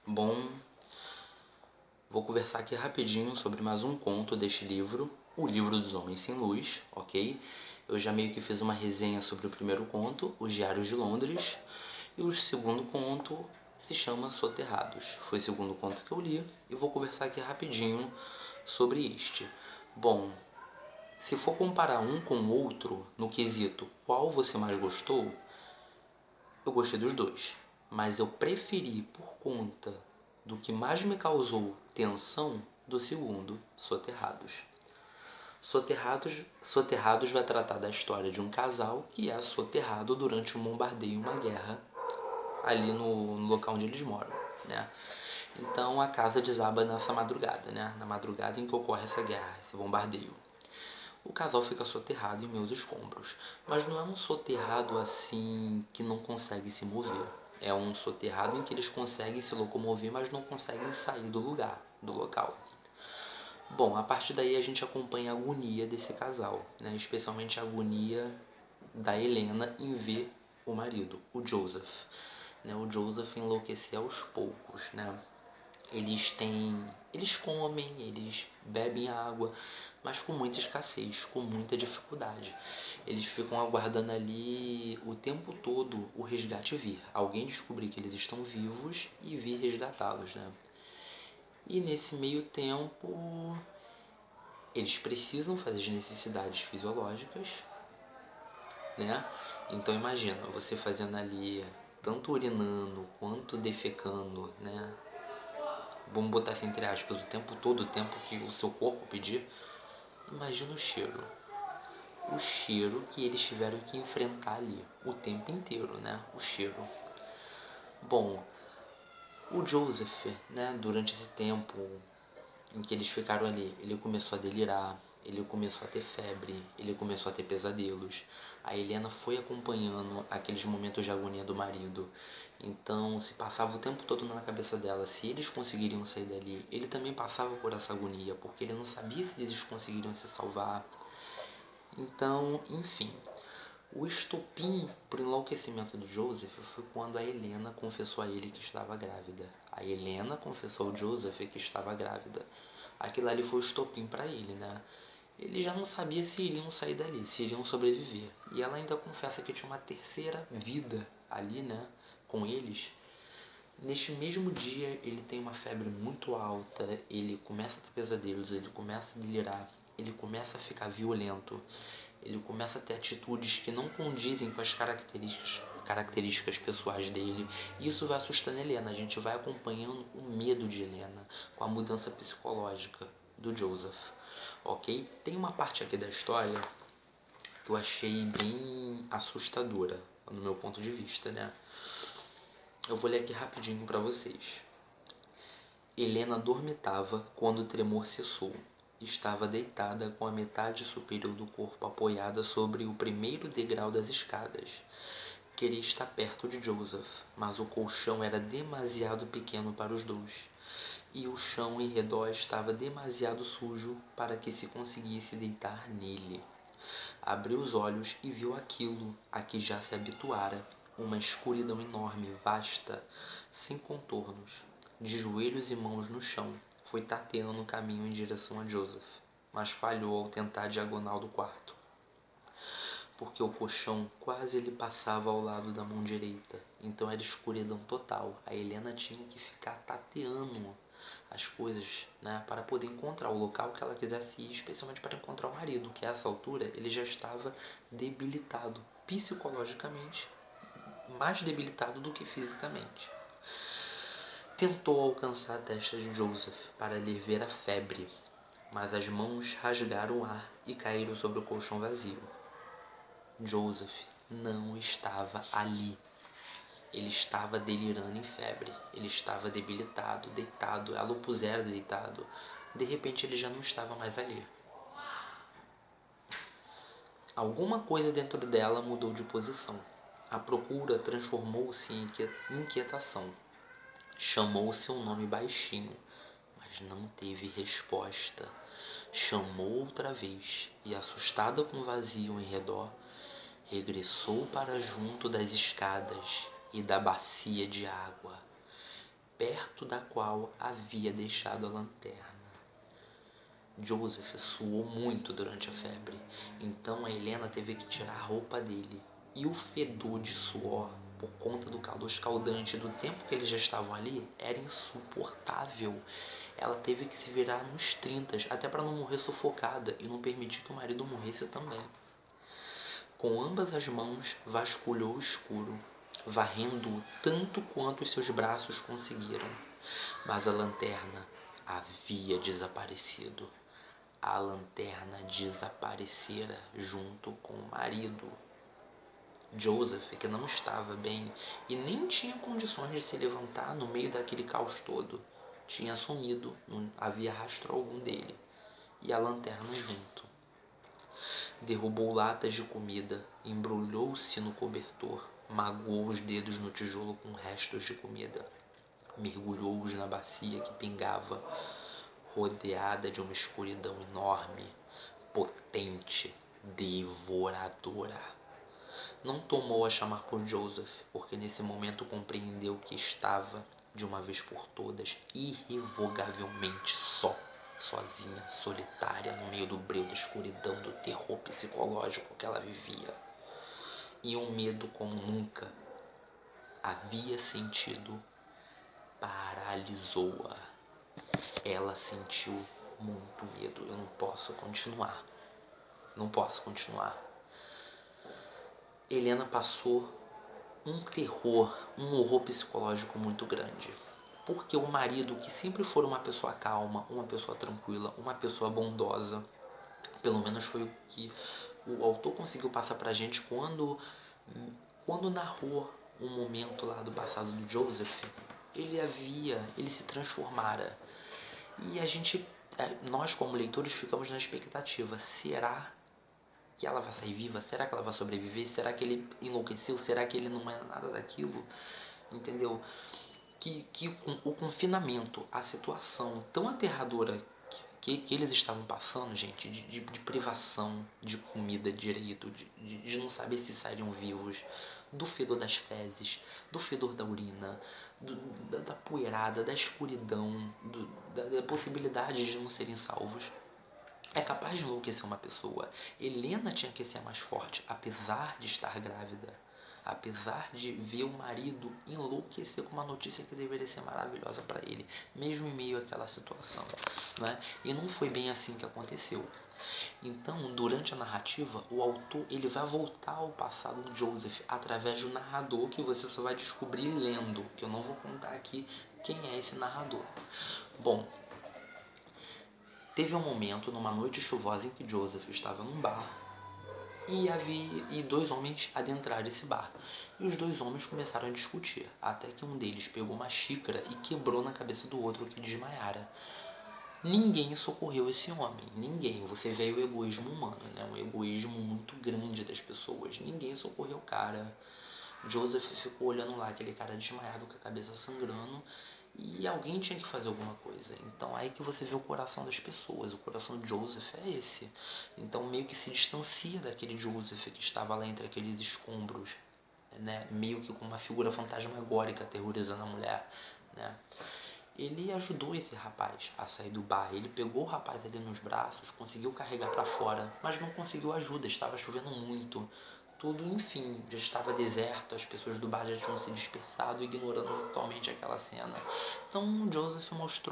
Bom, vou conversar aqui rapidinho sobre mais um conto deste livro, O Livro dos Homens Sem Luz, ok? Eu já meio que fiz uma resenha sobre o primeiro conto, Os Diários de Londres, e o segundo conto se chama Soterrados. Foi o segundo conto que eu li e vou conversar aqui rapidinho sobre este. Bom, se for comparar um com o outro no quesito qual você mais gostou, eu gostei dos dois, mas eu preferi por conta do que mais me causou tensão do segundo, Soterrados. Soterrados vai tratar da história de um casal que é soterrado durante um bombardeio, uma guerra, ali no local onde eles moram, né? Então a casa desaba nessa madrugada, né? Na madrugada em que ocorre essa guerra, esse bombardeio. O casal fica soterrado em meus escombros, mas não é um soterrado assim que não consegue se mover. É um soterrado em que eles conseguem se locomover, mas não conseguem sair do lugar, do local. Bom, a partir daí a gente acompanha a agonia desse casal, né? Especialmente a agonia da Helena em ver o marido, o Joseph. Né? O Joseph enlouquecer aos poucos, né? Eles comem, eles bebem água, mas com muita escassez, com muita dificuldade. Eles ficam aguardando ali o tempo todo o resgate vir. Alguém descobrir que eles estão vivos e vir resgatá-los, né? E nesse meio tempo, eles precisam fazer as necessidades fisiológicas, né? Então imagina, você fazendo ali tanto urinando quanto defecando, né? Vamos botar assim entre aspas, o tempo todo, o tempo que o seu corpo pedir. Imagina o cheiro. O cheiro que eles tiveram que enfrentar ali, o tempo inteiro, né? O cheiro. Bom, o Joseph, né? Durante esse tempo em que eles ficaram ali, ele começou a delirar, ele começou a ter febre, ele começou a ter pesadelos. A Helena foi acompanhando aqueles momentos de agonia do marido. Então se passava o tempo todo na cabeça dela se eles conseguiriam sair dali. Ele também passava por essa agonia, porque ele não sabia se eles conseguiriam se salvar. Então, enfim, o estopim para o enlouquecimento do Joseph foi quando a Helena confessou a ele que estava grávida. A Helena confessou ao Joseph que estava grávida. Aquilo ali foi o estopim para ele, né? Ele já não sabia se iriam sair dali, se iriam sobreviver. E ela ainda confessa que tinha uma terceira vida ali, né? Com eles. Neste mesmo dia, ele tem uma febre muito alta, ele começa a ter pesadelos, ele começa a delirar, ele começa a ficar violento, ele começa a ter atitudes que não condizem com as características pessoais dele. E isso vai assustando a Helena. A gente vai acompanhando o medo de Helena com a mudança psicológica do Joseph, ok? Tem uma parte aqui da história que eu achei bem assustadora, no meu ponto de vista, né? Eu vou ler aqui rapidinho para vocês. Helena dormitava quando o tremor cessou. Estava deitada com a metade superior do corpo apoiada sobre o primeiro degrau das escadas. Queria estar perto de Joseph, mas o colchão era demasiado pequeno para os dois, e o chão em redor estava demasiado sujo para que se conseguisse deitar nele. Abriu os olhos e viu aquilo a que já se habituara, uma escuridão enorme, vasta, sem contornos. De joelhos e mãos no chão, foi tateando o caminho em direção a Joseph, mas falhou ao tentar a diagonal do quarto, porque o colchão quase lhe passava ao lado da mão direita. Então era escuridão total. A Helena tinha que ficar tateando as coisas, né, para poder encontrar o local que ela quisesse ir, especialmente para encontrar o marido, que a essa altura ele já estava debilitado psicologicamente, mais debilitado do que fisicamente. Tentou alcançar a testa de Joseph para lhe ver a febre, mas as mãos rasgaram o ar e caíram sobre o colchão vazio. Joseph não estava ali. Ele estava delirando em febre. Ele estava debilitado, deitado. Ela o pusera deitado. De repente ele já não estava mais ali. Alguma coisa dentro dela mudou de posição. A procura transformou-se em inquietação. Chamou o seu nome baixinho. não teve resposta. Chamou outra vez e, assustada com o vazio em redor, regressou para junto das escadas e da bacia de água, perto da qual havia deixado a lanterna. Joseph suou muito durante a febre, então a Helena teve que tirar a roupa dele, e o fedor de suor, por conta do calor escaldante do tempo que eles já estavam ali, era insuportável. Ela teve que se virar nos 30, até para não morrer sufocada e não permitir que o marido morresse também. Com ambas as mãos vasculhou o escuro, varrendo-o tanto quanto os seus braços conseguiram. Mas a lanterna havia desaparecido. A lanterna desaparecera junto com o marido. Joseph, que não estava bem e nem tinha condições de se levantar no meio daquele caos todo, tinha sumido, não havia rastro algum dele, e a lanterna junto. Derrubou latas de comida, embrulhou-se no cobertor, magoou os dedos no tijolo com restos de comida, mergulhou-os na bacia que pingava, rodeada de uma escuridão enorme, potente, devoradora. Não tomou a chamar por Joseph, porque nesse momento compreendeu que estava, de uma vez por todas, irrevogavelmente sozinha, solitária, no meio do breu da escuridão, do terror psicológico que ela vivia. E um medo como nunca havia sentido paralisou-a. Ela sentiu muito medo. Eu não posso continuar. Não posso continuar. Helena passou um terror, um horror psicológico muito grande. Porque o marido, que sempre foi uma pessoa calma, uma pessoa tranquila, uma pessoa bondosa, pelo menos foi o que o autor conseguiu passar pra gente quando narrou um momento lá do passado do Joseph, ele se transformara. E nós como leitores ficamos na expectativa, será que ela vai sair viva? Será que ela vai sobreviver? Será que ele enlouqueceu? Será que ele não é nada daquilo? Entendeu? Que o confinamento, a situação tão aterradora que eles estavam passando, gente, de privação de comida direito, de não saber se sairiam vivos, do fedor das fezes, do fedor da urina, da poeirada, da escuridão, da possibilidade de não serem salvos, é capaz de enlouquecer uma pessoa. Helena tinha que ser a mais forte, apesar de estar grávida. Apesar de ver o marido enlouquecer com uma notícia que deveria ser maravilhosa para ele, mesmo em meio àquela situação, né? E não foi bem assim que aconteceu. Então, durante a narrativa, o autor ele vai voltar ao passado do Joseph através do narrador, que você só vai descobrir lendo, que eu não vou contar aqui quem é esse narrador. Bom, teve um momento, numa noite chuvosa, em que Joseph estava num bar e dois homens adentraram esse bar. E os dois homens começaram a discutir, até que um deles pegou uma xícara e quebrou na cabeça do outro, que desmaiara. Ninguém socorreu esse homem, ninguém. Você vê o egoísmo humano, né? Um egoísmo muito grande das pessoas. Ninguém socorreu o cara. Joseph ficou olhando lá, aquele cara desmaiado com a cabeça sangrando, e alguém tinha que fazer alguma coisa. Então aí que você vê o coração das pessoas. O coração de Joseph é esse. Então meio que se distancia daquele Joseph que estava lá entre aqueles escombros, né? Meio que com uma figura fantasmagórica aterrorizando a mulher, né? Ele ajudou esse rapaz a sair do bar. Ele pegou o rapaz ali nos braços, conseguiu carregar para fora, mas não conseguiu ajuda, estava chovendo muito. Tudo, enfim, já estava deserto, as pessoas do bar já tinham se dispersado, ignorando totalmente aquela cena. Então Joseph mostrou